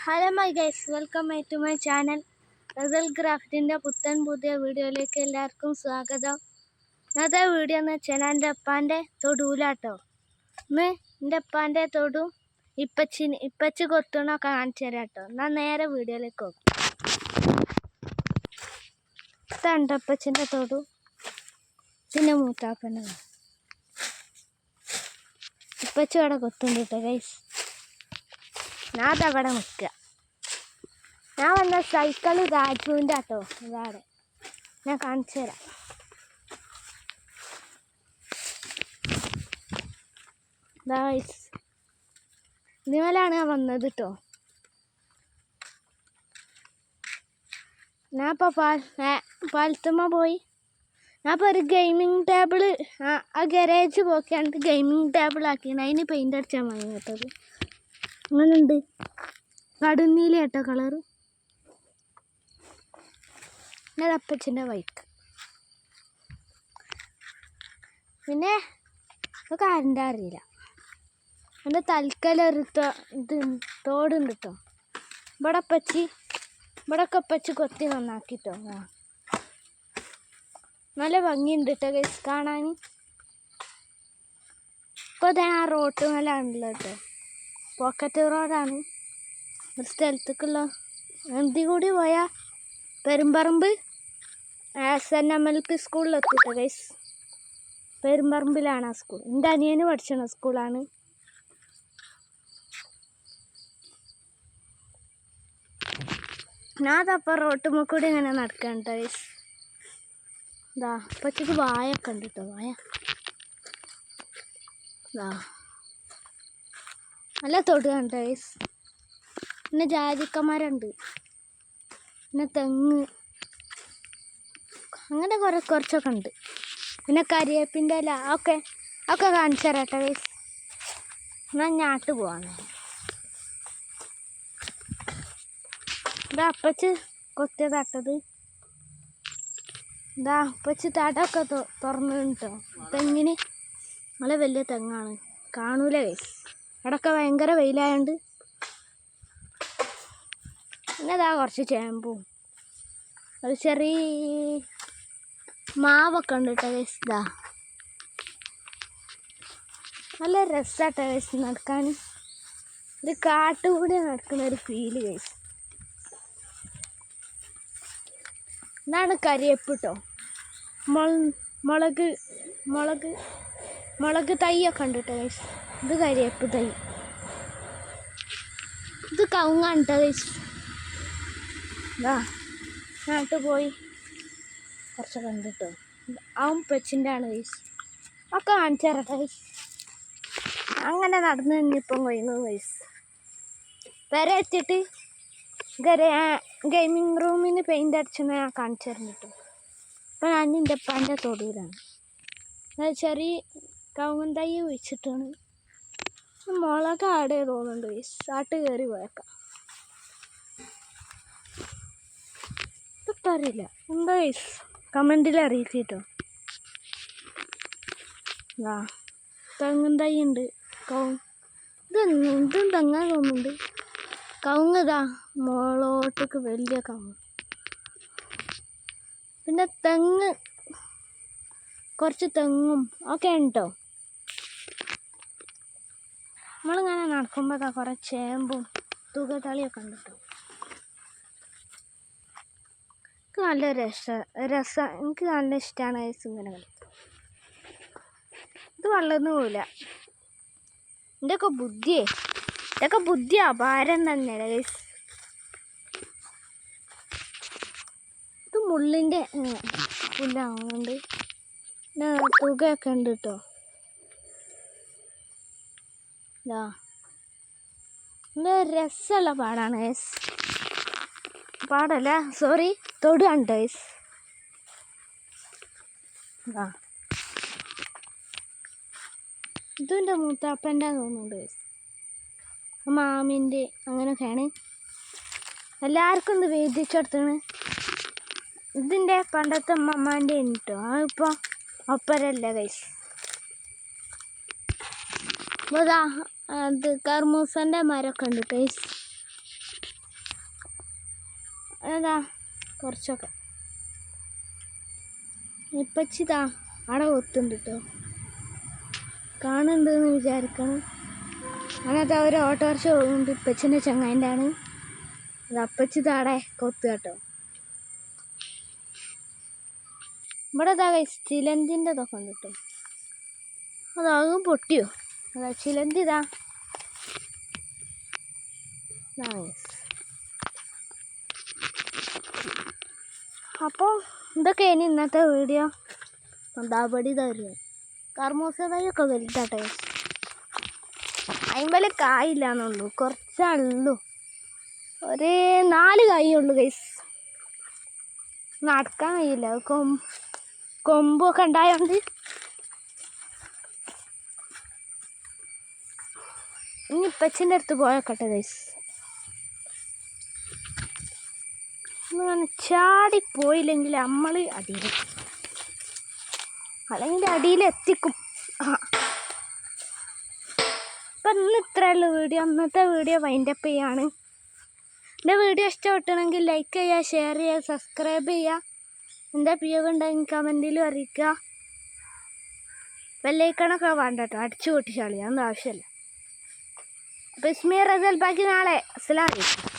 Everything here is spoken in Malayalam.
Hello my guys, welcome to my channel റസൽ ക്രാഫ്റ്റിൻ്റെ പുത്തൻ പുതിയ വീഡിയോയിലേക്ക് എല്ലാവർക്കും സ്വാഗതം. ഇന്നത്തെ വീഡിയോ എന്ന് വെച്ചാൽ എൻ്റെ അപ്പാൻ്റെ തൊടുവിലാട്ടോ. ഇന്ന് എൻ്റെ അപ്പാൻ്റെ തൊടു ഇപ്പച്ചി കൊത്തണമൊക്കെ കാണിച്ചു തരാം കേട്ടോ. എന്നാൽ നേരെ വീഡിയോയിലേക്ക് പോകും. ഇതാണ് അപ്പച്ചിൻ്റെ തൊടു, പിന്നെ മൂത്താപ്പൻ്റെ ഇപ്പച്ചി അവിടെ കൊത്തുണ്ട് കേട്ടോ ഗൈസ്. ഞാൻ അതവിടെ നിൽക്കുക. ഞാൻ വന്ന സൈക്കിള് രാജുവിൻ്റെ ആട്ടോ. ഇതാണ് ഞാൻ കാണിച്ചു തരാം. ഇതുമേലാണ് ഞാൻ വന്നത് കേട്ടോ. ഞാൻ ഇപ്പോൾ പാലത്തുമ്മ പോയി. ഞാൻ ഇപ്പോൾ ഒരു ഗെയിമിങ് ടേബിള് ആ ഗരേജ് പോക്കിയാണ് ഗെയിമിങ് ടേബിൾ ആക്കിയാണ്. അതിന് പെയിൻ്റ് അടിച്ചാൽ മതി കേട്ടത്. അങ്ങനെയുണ്ട്, കടുന്നീല കേട്ടോ കളറ്. പിന്നെ അപ്പച്ചൻ്റെ ബൈക്ക്, പിന്നെ ഇതൊക്കെ ആരുടെ അറിയില്ല. എൻ്റെ തൽക്കാലം ഒരു ഇത് തോടുണ്ട് കേട്ടോ. ഇവിടെയൊക്കെ അപ്പച്ചി കൊത്തി നന്നാക്കിട്ടോ. നല്ല ഭംഗിയുണ്ട് കേട്ടോ ഗൈസ് കാണാൻ. ഇപ്പോൾ ഞാൻ ആ റോട്ട് മേലാണല്ലോ കേട്ടോ. പോക്കറ്റ് റോഡാണ്. ഒരു സ്ഥലത്തേക്കുള്ള എന്തി കൂടി പോയാൽ പെരുമ്പറമ്പ് SNMLP സ്കൂളിലെത്തിട്ടോ ഗൈസ്. പെരുമ്പറമ്പിലാണ് ആ സ്കൂൾ. എൻ്റെ അനിയന് പഠിച്ചണ സ്കൂളാണ്. ഞാൻ അതപ്പോൾ റോട്ടുമ്മ കൂടി ഇങ്ങനെ നടക്കാൻ കേട്ടോ ഗൈസ്. ഇതാ അപ്പച്ചക്ക് വായൊക്കെ ഉണ്ട് കേട്ടോ. വായ ഇതാ നല്ല തൊടുകയാണ് കേട്ടോ ഗൈസ്. പിന്നെ ജാതിക്കമരമുണ്ട്, പിന്നെ തെങ്ങ്, അങ്ങനെ കുറച്ചൊക്കെ ഉണ്ട്. പിന്നെ കരിവേപ്പിൻ്റെ ഇല ഒക്കെ കാണിച്ചു തരാം കേട്ടോ ഗൈസ്. എന്നാൽ ഞാട്ട് പോവാണ്. ഇതാ അപ്പച്ച് കൊത്തിയതാട്ടത്. ഇതാ അപ്പച്ച് തടമൊക്കെ തുറന്നു കേട്ടോ. തെങ്ങിന് നല്ല വലിയ തെങ്ങാണ്, കാണൂല ഗൈസ്. അവിടെയൊക്കെ ഭയങ്കര വെയിലായോണ്ട്. പിന്നെ ഇതാ കുറച്ച് ചേമ്പും ഒരു ചെറിയ മാവൊക്കെ ഉണ്ട് കേട്ടോ ഗൈസ്. ഇതാ നല്ല രസമാട്ടോ ഗൈസ് നടക്കാൻ. ഒരു കാട്ടുകൂടി നടക്കുന്ന ഒരു ഫീല് ഗൈസ്. ഇതാണ് കരിവേപ്പ് കേട്ടോ. മുളക് തൈയൊക്കെ ഉണ്ട് കേട്ടോ ഗൈസ്. ഇത് കരിവേപ്പ് തൈ. ഇത് കവുങ്ങാണ് കേട്ടോ ഗൈസ്. ഇതാ നാട്ട് പോയി കുറച്ചൊക്കെ ഉണ്ട് കേട്ടോ. പെച്ചിൻ്റെ ആണ് ഗൈസ്. ഒക്കെ കാണിച്ചു തരാം ഗൈസ്. അങ്ങനെ നടന്നു കഴിഞ്ഞിപ്പം കഴിഞ്ഞു ഗൈസ്. വരെ എത്തിയിട്ട് ഗെയിമിങ് റൂമിന് പെയിൻ്റ് അടിച്ചെന്ന് ഞാൻ കാണിച്ചു തരുന്നു കേട്ടോ. അപ്പം ഞാൻ എൻ്റെ അപ്പാൻ്റെ തൊടിയിലാണ്. ചെറിയ കവുങ്ങൻ തൈ വെച്ചിട്ടാണ്. മുളക് ആടെ തോന്നുന്നുണ്ട് ഗൈസ്. ആട്ട് കയറി പോയേക്കാം. ഇപ്പം അറിയില്ല എന്താ ഗൈസ്, കമൻറ്റിൽ അറിയിച്ചിട്ടോ. ആ തെങ്ങൻ തൈ ഉണ്ട്. ഇതും തെങ്ങാൻ തോന്നുന്നുണ്ട്. കവുങ്ങതാ മുകളോട്ടേക്ക് വലിയ കവുങ്ങ്. പിന്നെ കുറച്ച് തെങ്ങും ഒക്കെ ഉണ്ടോ. നമ്മളിങ്ങനെ നടക്കുമ്പോൾ കുറേ ചേമ്പും തുകത്തളിയൊക്കെ ഉണ്ട് കേട്ടോ. എനിക്ക് നല്ല രസം എനിക്ക് നല്ല ഇഷ്ടമാണ് ഗൈസ് ഇങ്ങനെ കളി. ഇത് വളർന്നു പോവില്ല. ഇതൊക്കെ ബുദ്ധിയാ ഭാരം തന്നെ ഗൈസ്. ഇത് മുള്ളിൻ്റെ പുല്ലാവുന്നുണ്ട്. പിന്നെ തുകയൊക്കെ ഉണ്ട് കേട്ടോ. ഇതാ ഇത് രസമുള്ള പാടാണ് ഗൈസ്. പാടല്ല, സോറി, തൊടുകയാണ് ഗൈസ്. ആ ഇതിൻ്റെ മൂത്താപ്പൻ്റെ തോന്നുന്നുണ്ട് ഗൈസ്. മാമിൻ്റെ അങ്ങനെയൊക്കെയാണ്. എല്ലാവർക്കും ഇത് വേദിച്ചെടുത്താണ്. ഇതിൻ്റെ പണ്ടത്തെ അമ്മമ്മേൻ്റെ കേട്ടോ. അതിപ്പോൾ ഒപ്പരല്ല ഗൈസ്. അപ്പോൾ അത് കർമൂസൻ്റെ മരമൊക്കെ ഉണ്ട് ഗൈസ്. അതാ കുറച്ചൊക്കെ ഇപ്പച്ചിതാ അവിടെ ഒത്തുണ്ട് കേട്ടോ, കാണുന്നുണ്ടെന്ന് വിചാരിക്കണം. അങ്ങനത്തെ ഒരു ഓട്ടോറിക്ഷ പോകുന്നുണ്ട്, ഇപ്പച്ചിൻ്റെ ചങ്ങായിൻ്റെ ആണ്. അത് അപ്പച്ചിതാടെ കൊത്ത് കേട്ടോ. ഇവിടെ ഇതാ ചിലന്തിൻ്റെ ഇതൊക്കെ ഉണ്ട് കേട്ടോ. അതാകും പൊട്ടിയോ, അതാ ചിലന്തി ഇതാ. അപ്പോൾ ഇതൊക്കെ ഇനി ഇന്നത്തെ വീഡിയോ. ദാപടി തരുക കർമൂസ തൈയൊക്കെ വലുതാട്ടെ, അയിമ്പല് കായില്ലാന്നുള്ളൂ, കുറച്ചുള്ളൂ, ഒരു 4 കായുള്ളൂ ഗൈസ്. നടക്കാൻ കഴിയില്ല, കൊമ്പൊക്കെ ഉണ്ടായോണ്ട്. ഇനി ഇപ്പച്ചിൻ്റെ അടുത്ത് പോയോക്കട്ടെ ഗൈസ്. അങ്ങനെ ചാടിപ്പോയില്ലെങ്കിൽ നമ്മൾ അടിയിൽ, അല്ലെങ്കിൽ അടിയിലെത്തിക്കും. അപ്പം ഇന്ന് ഇത്രയുള്ള വീഡിയോ. ഇന്നത്തെ വീഡിയോ വൈൻഡപ്പ് ചെയ്യാണ്. എൻ്റെ വീഡിയോ ഇഷ്ടപ്പെട്ടണമെങ്കിൽ ലൈക്ക് ചെയ്യുക, ഷെയർ ചെയ്യുക, സബ്സ്ക്രൈബ് ചെയ്യുക. എന്താ പിഴവുണ്ടെങ്കിൽ കമൻറ്റിലും അറിയിക്കുക. ബെല്ലൈക്കണൊക്കെ വേണ്ട കേട്ടോ, അടിച്ചു പൊട്ടിച്ചാളി, അതൊന്നും ആവശ്യമില്ല. അപ്പോൾ ഇസ്മി റസൽ, ബാക്കി നാളെ. അസ്സലാമു അലൈക്കും.